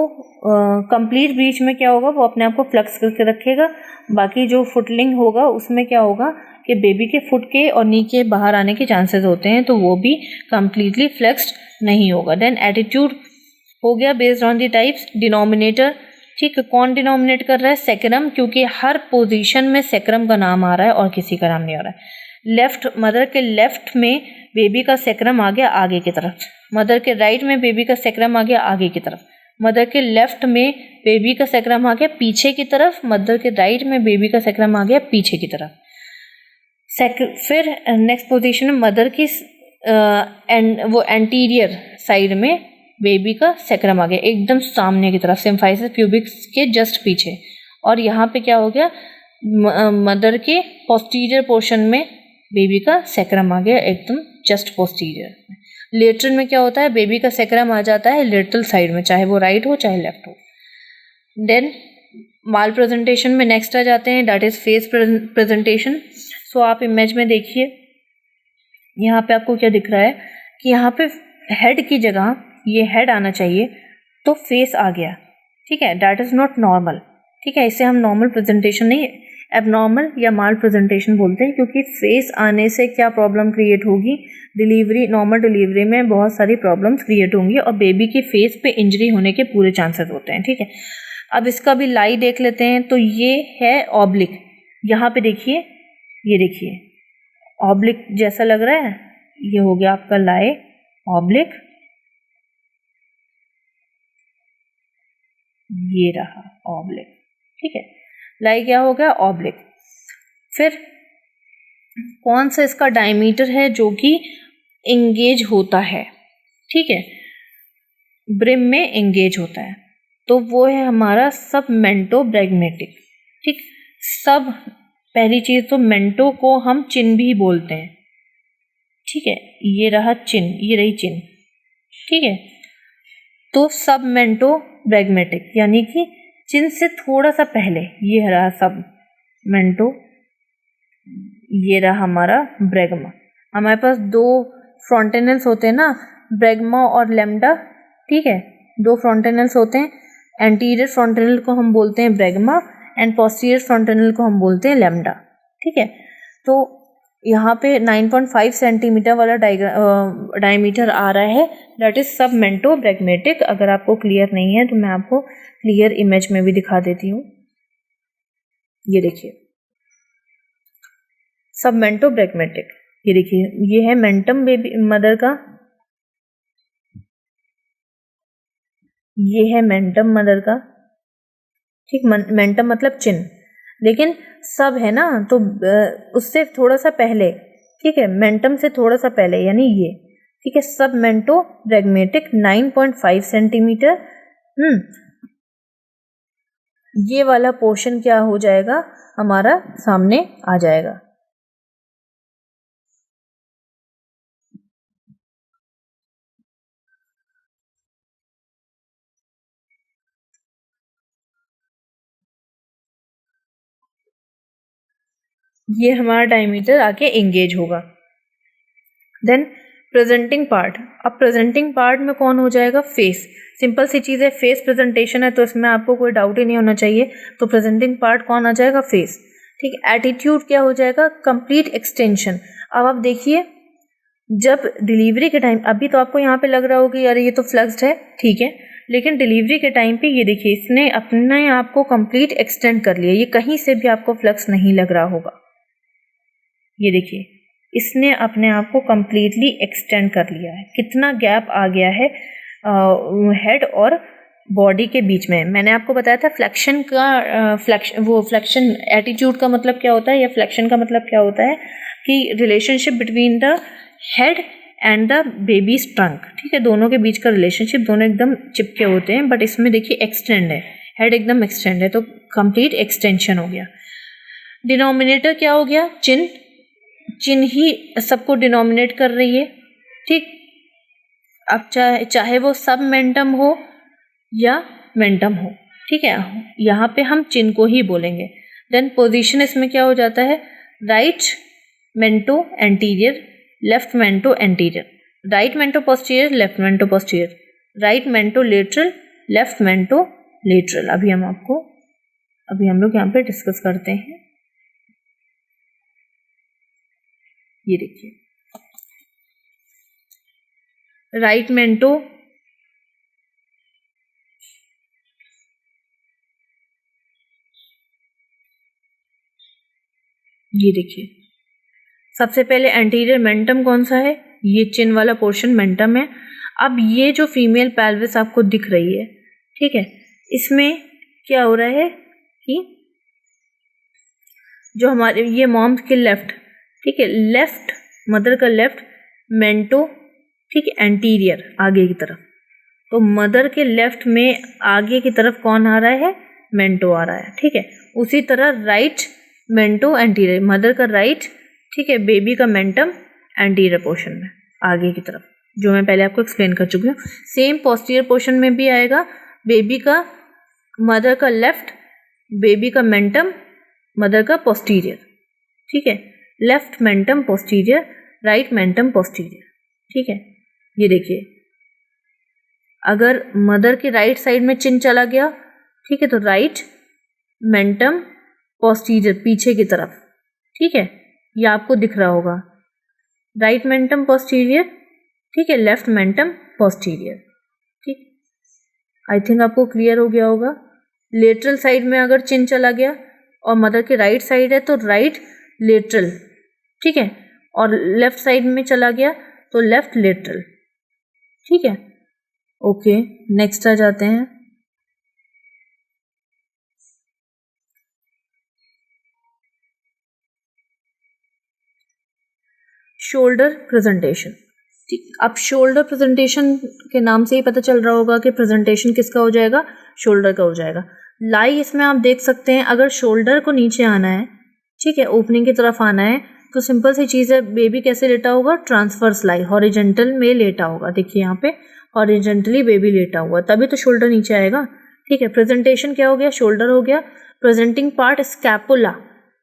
कंप्लीट ब्रीच में क्या होगा, वो अपने आप को फ्लेक्स करके रखेगा। बाकी जो फुटलिंग होगा उसमें क्या होगा कि बेबी के फुट के और नी के बाहर आने के चांसेस होते हैं, तो वो भी कंप्लीटली फ्लेक्स्ड नहीं होगा। देन एटीट्यूड हो गया based on the types. Denominator, ठीक है, कौन डिनोमिनेट कर रहा है, सेक्रम, क्योंकि हर पोजीशन में सेक्रम का नाम आ रहा है और किसी का नाम नहीं आ रहा है। लेफ्ट, मदर के लेफ्ट में बेबी का सेक्रम आ गया आगे की तरफ, मदर के राइट में बेबी का सेक्रम आ गया आगे की तरफ, मदर के लेफ्ट में बेबी का सेक्रम आ गया पीछे की तरफ, मदर के राइट में बेबी का सेक्रम आ गया पीछे की तरफ। फिर नेक्स्ट पोजीशन में मदर की वो एंटीरियर साइड में बेबी का सेक्रम आ गया एकदम सामने की तरफ, सिम्फाइसिस प्यूबिक्स के जस्ट पीछे। और यहाँ पे क्या हो गया, मदर के पोस्टीरियर पोर्शन में बेबी का सेक्रम आ गया एकदम जस्ट पोस्टीरियर। लेटरल में क्या होता है, बेबी का सेक्रम आ जाता है लेटरल साइड में, चाहे वो राइट हो चाहे लेफ्ट हो। देन माल प्रेजेंटेशन में नेक्स्ट आ जाते हैं, दैट इज फेस प्रेजेंटेशन। सो आप इमेज में देखिए, यहाँ पे आपको क्या दिख रहा है कि यहाँ पे हेड की जगह ये हेड आना चाहिए, तो फेस आ गया, ठीक है। दैट इज नॉट नॉर्मल, ठीक है। इसे हम नॉर्मल प्रेजेंटेशन नहीं, एबनॉर्मल या माल प्रेजेंटेशन बोलते हैं, क्योंकि फेस आने से क्या प्रॉब्लम क्रिएट होगी, डिलीवरी, नॉर्मल डिलीवरी में बहुत सारी प्रॉब्लम्स क्रिएट होंगी और बेबी के फेस पे इंजरी होने के पूरे चांसेस होते हैं, ठीक है। अब इसका भी लाई देख लेते हैं, तो ये है ऑब्लिक। यहाँ पे देखिए, ये देखिए ऑब्लिक जैसा लग रहा है, ये हो गया आपका लाई ऑब्लिक, ये रहा ऑब्लिक, ठीक है। लाई क्या हो गया, ऑब्लिक। फिर कौन सा इसका डायमीटर है जो कि एंगेज होता है, ठीक है, ब्रिम में एंगेज होता है, तो वो है हमारा सब मेंटो ब्रैगमेटिक, ठीक। सब, पहली चीज तो मेंटो को हम चिन भी बोलते हैं, ठीक है, ये रहा चिन, ये रही चिन, ठीक है। तो सब मेंटो ब्रैगमेटिक यानी कि चिन से थोड़ा सा पहले, ये रहा सब मेंटो, ये रहा हमारा ब्रैगमा। हमारे पास 2 फ्रंटेनल्स होते हैं ना, ब्रैगमा और लेम्डा, ठीक है, 2 फ्रंटेनल्स होते हैं। एंटीरियर फ्रंटेनल को हम बोलते हैं ब्रैगमा एंड पोस्टीरियर फ्रंटेनल को हम बोलते हैं लेम्डा, ठीक है। तो यहाँ पे 9.5 सेंटीमीटर वाला डायमीटर आ रहा है, दैट इज सब मेंटो ब्रैगमेटिक। अगर आपको क्लियर नहीं है तो मैं आपको क्लियर इमेज में भी दिखा देती हूँ, ये देखिए सब मेंटो ब्रैगमेटिक, ये देखिए, ये है मेंटम बेबी मदर का, ये है मेंटम मदर का, ठीक। मेंटम मतलब चिन, लेकिन सब है ना, तो उससे थोड़ा सा पहले, ठीक है, मेंटम से थोड़ा सा पहले यानी ये, ठीक है। सब मेंटो ब्रैगमेटिक 9.5 सेंटीमीटर। ये वाला पोर्शन क्या हो जाएगा, हमारा सामने आ जाएगा। ये हमारा डायमीटर आके एंगेज होगा। देन प्रेजेंटिंग पार्ट, अब प्रेजेंटिंग पार्ट में कौन हो जाएगा, फेस। सिंपल सी चीज़ है, फेस प्रेजेंटेशन है तो इसमें आपको कोई डाउट ही नहीं होना चाहिए। तो प्रेजेंटिंग पार्ट कौन आ जाएगा, फेस, ठीक। एटीट्यूड क्या हो जाएगा, कंप्लीट एक्सटेंशन। अब आप देखिए, जब डिलीवरी के टाइम, अभी तो आपको यहाँ पे लग रहा होगा यार ये तो फ्लक्स्ड है, ठीक है, लेकिन डिलीवरी के टाइम पे ये देखिए इसने अपने आप को कंप्लीट एक्सटेंड कर लिया, ये कहीं से भी आपको फ्लक्स नहीं लग रहा होगा, ये देखिए इसने अपने आप को कंप्लीटली एक्सटेंड कर लिया है। कितना गैप आ गया है हेड और बॉडी के बीच में। मैंने आपको बताया था फ्लेक्शन का फ्लेक्शन एटीट्यूड का मतलब क्या होता है या फ्लेक्शन का मतलब क्या होता है कि relationship between the head and the babies trunk, ठीक है, दोनों के बीच का रिलेशनशिप, दोनों एकदम चिपके होते हैं, बट इसमें देखिए एक्सटेंड है, हेड एकदम एक्सटेंड है, तो कंप्लीट एक्सटेंशन हो गया। डिनोमिनेटर क्या हो गया? चिन, चिन ही सबको डिनोमिनेट कर रही है, ठीक। अब चाहे वो सब मेंटम हो या मेंटम हो, ठीक है, यहाँ पे हम चिन को ही बोलेंगे। देन पोजीशन इसमें क्या हो जाता है? Right mento anterior, left mento anterior, right mento posterior, left mento posterior, right mento lateral, left mento lateral. अभी हम लोग यहाँ पे डिस्कस करते हैं। ये देखिए राइट मेंटो ये देखिए सबसे पहले एंटीरियर मेंटम कौन सा है? ये चिन वाला पोर्शन मेंटम है। अब ये जो फीमेल पेल्विस आपको दिख रही है, ठीक है, इसमें क्या हो रहा है कि जो हमारे ये मॉम के लेफ्ट, ठीक है, लेफ्ट मदर का लेफ्ट मेंटो, ठीक है, एंटीरियर आगे की तरफ, तो मदर के लेफ्ट में आगे की तरफ कौन आ रहा है? मेंटो आ रहा है, ठीक है। उसी तरह राइट मेंटो एंटीरियर, मदर का राइट, ठीक है, बेबी का मेंटम एंटीरियर पोर्शन में आगे की तरफ, जो मैं पहले आपको एक्सप्लेन कर चुकी हूँ। सेम पोस्टीरियर पोर्शन में भी आएगा, बेबी का मदर का लेफ्ट, बेबी का मेंटम, मदर का पोस्टीरियर, ठीक है, left mentum posterior, right mentum posterior, ठीक है। ये देखिए अगर मदर के राइट साइड में चिन चला गया, ठीक है, तो राइट मेंटम पोस्टीरियर पीछे की तरफ, ठीक है, ये आपको दिख रहा होगा, राइट मेंटम पोस्टीरियर, ठीक है, लेफ्ट मेंटम पोस्टीरियर, ठीक। आई थिंक आपको क्लियर हो गया होगा। लेटरल साइड में अगर चिन चला गया और मदर के राइट साइड है तो राइट लेटरल, ठीक है, और लेफ्ट साइड में चला गया तो लेफ्ट लेटरल, ठीक है। ओके, नेक्स्ट आ जाते हैं। शोल्डर प्रेजेंटेशन, ठीक। अब शोल्डर प्रेजेंटेशन के नाम से ही पता चल रहा होगा कि प्रेजेंटेशन किसका हो जाएगा? शोल्डर का हो जाएगा। लाई इसमें आप देख सकते हैं, अगर शोल्डर को नीचे आना है, ठीक है, ओपनिंग की तरफ आना है, तो सिंपल सी चीज़ है, बेबी कैसे लेटा होगा? ट्रांसवर्स लाई, हॉरिजेंटल में लेटा होगा। देखिए यहाँ पे हॉरिजेंटली बेबी लेटा हुआ, तभी तो शोल्डर नीचे आएगा, ठीक है। प्रेजेंटेशन क्या हो गया? शोल्डर हो गया। प्रेजेंटिंग पार्ट स्कैपुला,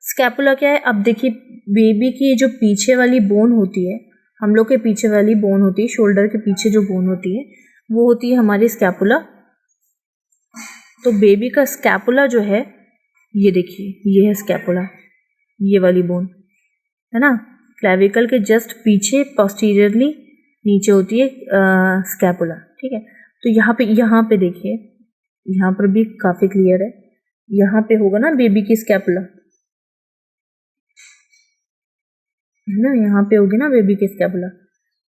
स्कैपुला क्या है? अब देखिए बेबी की जो पीछे वाली बोन होती है, हम लोग के पीछे वाली बोन होती है, शोल्डर के पीछे जो बोन होती है वो होती है हमारी स्कैपुला। तो बेबी का स्कैपुला जो है, ये देखिए ये है स्कैपुला, ये वाली बोन है ना, क्लेविकल के जस्ट पीछे पोस्टीरियरली नीचे होती है स्कैपुला, ठीक है। तो यहाँ पे देखिए, यहाँ पर भी काफी क्लियर है, यहाँ पे होगा ना बेबी की स्कैपुला, है ना, यहाँ पे होगी ना बेबी की स्कैपुला,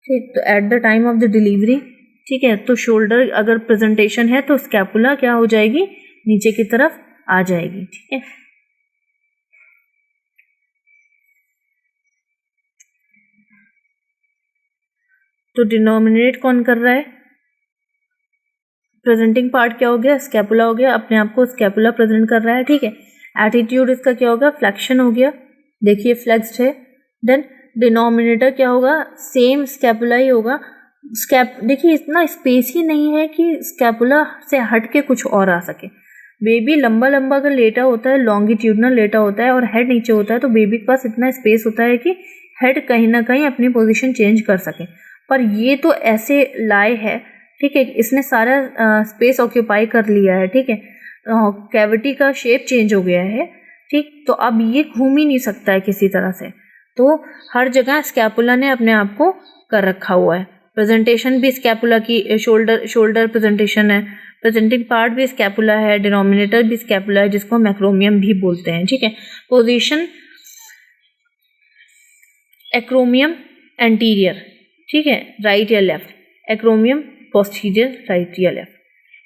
ठीक। तो at the time of the delivery, ठीक है, तो शोल्डर अगर प्रेजेंटेशन है तो स्कैपुला क्या हो जाएगी? नीचे की तरफ आ जाएगी, ठीक है। तो डिनोमिनेट कौन कर रहा है? प्रेजेंटिंग पार्ट क्या हो गया? स्कैपुला हो गया, अपने आप को स्कैपुला प्रेजेंट कर रहा है, ठीक है। एटीट्यूड इसका क्या होगा? फ्लेक्शन हो गया, देखिए फ्लेक्स्ड है। देन डिनोमिनेटर क्या होगा? सेम स्कैपुला ही होगा। देखिए इतना स्पेस ही नहीं है कि स्कैपुला से हट के कुछ और आ सके। बेबी लंबा लंबा अगर लेटा होता है, लॉन्गिट्यूडनल लेटा होता है और हेड नीचे होता है, तो बेबी के पास इतना स्पेस होता है कि हेड कहीं ना कहीं अपनी पोजीशन चेंज कर सके। पर ये तो ऐसे लाए है, ठीक है, इसने सारा स्पेस ऑक्यूपाई कर लिया है, ठीक है, कैविटी का शेप चेंज हो गया है, ठीक। तो अब ये घूम ही नहीं सकता है किसी तरह से, तो हर जगह स्कैपुला ने अपने आप को कर रखा हुआ है। प्रेजेंटेशन भी स्कैपुला की, शोल्डर प्रेजेंटेशन है, प्रेजेंटिंग पार्ट भी स्कैपुला है, डिनोमिनेटर भी स्कैपुला है, जिसको हम एक्रोमियम भी बोलते हैं, ठीक है। पोजीशन एक्रोमियम एंटीरियर, ठीक है, राइट या लेफ्ट, एक्रोमियम पोस्टीरियर, राइट या लेफ्ट।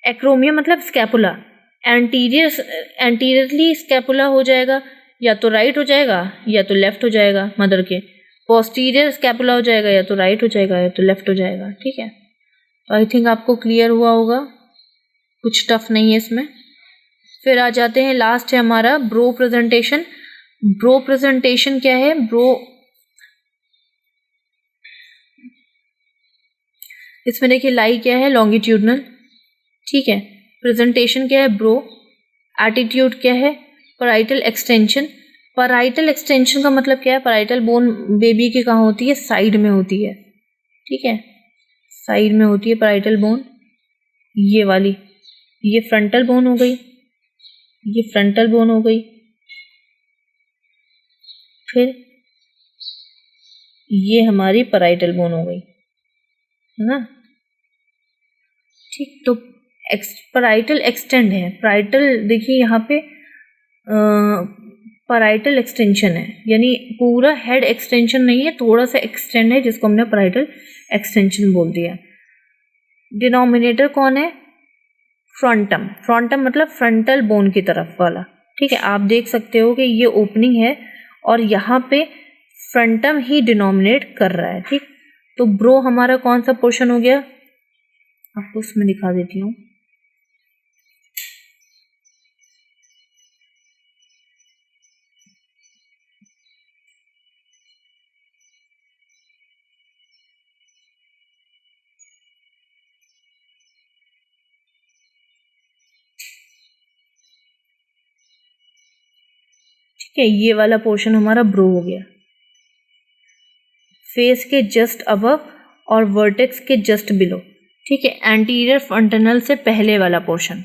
एक्रोमियम मतलब स्कैपुला, एंटीरियरली स्कैपुला हो जाएगा, या तो राइट हो जाएगा या तो लेफ्ट हो जाएगा मदर के, पोस्टीरियर स्कैपुला हो जाएगा या तो राइट हो जाएगा या तो लेफ्ट हो जाएगा, ठीक है। तो आई थिंक आपको क्लियर हुआ होगा, कुछ टफ नहीं है इसमें। फिर आ जाते हैं, लास्ट है हमारा ब्रो प्रेजेंटेशन। ब्रो प्रेजेंटेशन क्या है? ब्रो, इसमें देखिए लाई क्या है? लॉन्गिट्यूडनल, ठीक है। प्रेजेंटेशन क्या है? ब्रो। एटीट्यूड क्या है? Parietal extension. पैराइटल एक्सटेंशन का मतलब क्या है? पैराइटल बोन बेबी के कहाँ होती है? साइड में होती है, ठीक है, साइड में होती है पैराइटल बोन, ये वाली, ये फ्रंटल बोन हो गई, ये फ्रंटल बोन हो गई, फिर ये हमारी पैराइटल बोन हो गई, है ना, ठीक। तो पैराइटल एक्सटेंड है, पैराइटल देखिए यहाँ पे पैराइटल एक्सटेंशन है, यानी पूरा हेड एक्सटेंशन नहीं है, थोड़ा सा एक्सटेंड है, जिसको हमने पैराइटल एक्सटेंशन बोल दिया। डिनोमिनेटर कौन है? फ्रंटम। फ्रंटम मतलब फ्रंटल बोन की तरफ वाला, ठीक है। आप देख सकते हो कि ये ओपनिंग है और यहाँ पे फ्रंटम ही डिनोमिनेट कर रहा है, ठीक। तो ब्रो हमारा कौन सा पोर्शन हो गया? आपको उसमें दिखा देती हूँ। ठीक है, ये वाला पोर्शन हमारा ब्रो हो गया, फेस के जस्ट अबव और वर्टेक्स के जस्ट बिलो, ठीक है। एंटीरियर फ्रंटनल से पहले वाला पोर्शन,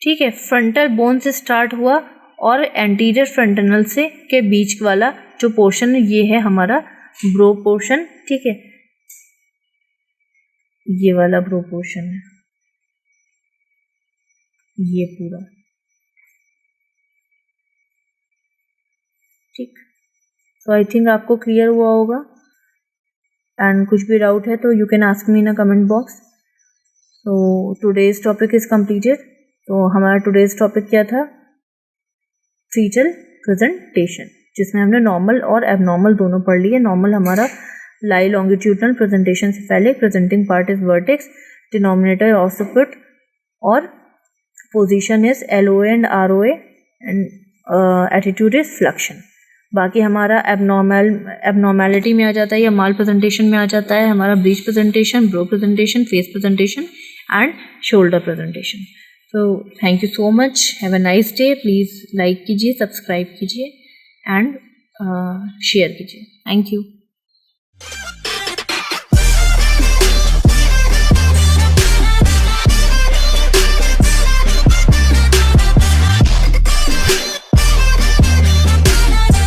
ठीक है, फ्रंटल बोन से स्टार्ट हुआ और एंटीरियर फ्रंटनल से के बीच वाला जो पोर्शन है, ये है हमारा ब्रो पोर्शन, ठीक है। ये वाला ब्रो पोर्शन है, ये पूरा, ठीक। तो आई थिंक आपको क्लियर हुआ होगा, एंड कुछ भी डाउट है तो you can ask me in a comment box. तो टुडेज टॉपिक इज कंप्लीटेड। तो हमारा टुडेज टॉपिक क्या था? फीचर प्रेजेंटेशन, जिसमें हमने नॉर्मल और एबनॉर्मल दोनों पढ़ लिए। नॉर्मल हमारा lie longitudinal, presentation cephalic, presenting part is vertex, denominator occiput, और position is LOA and ROA, and attitude is flexion. बाकी हमारा एबनॉर्मेलिटी में आ जाता है या माल प्रेजेंटेशन में आ जाता है हमारा breech presentation, brow presentation, face presentation and shoulder presentation. तो thank you so much, have a nice day. Please like कीजिए, सब्सक्राइब कीजिए एंड शेयर कीजिए। Thank you.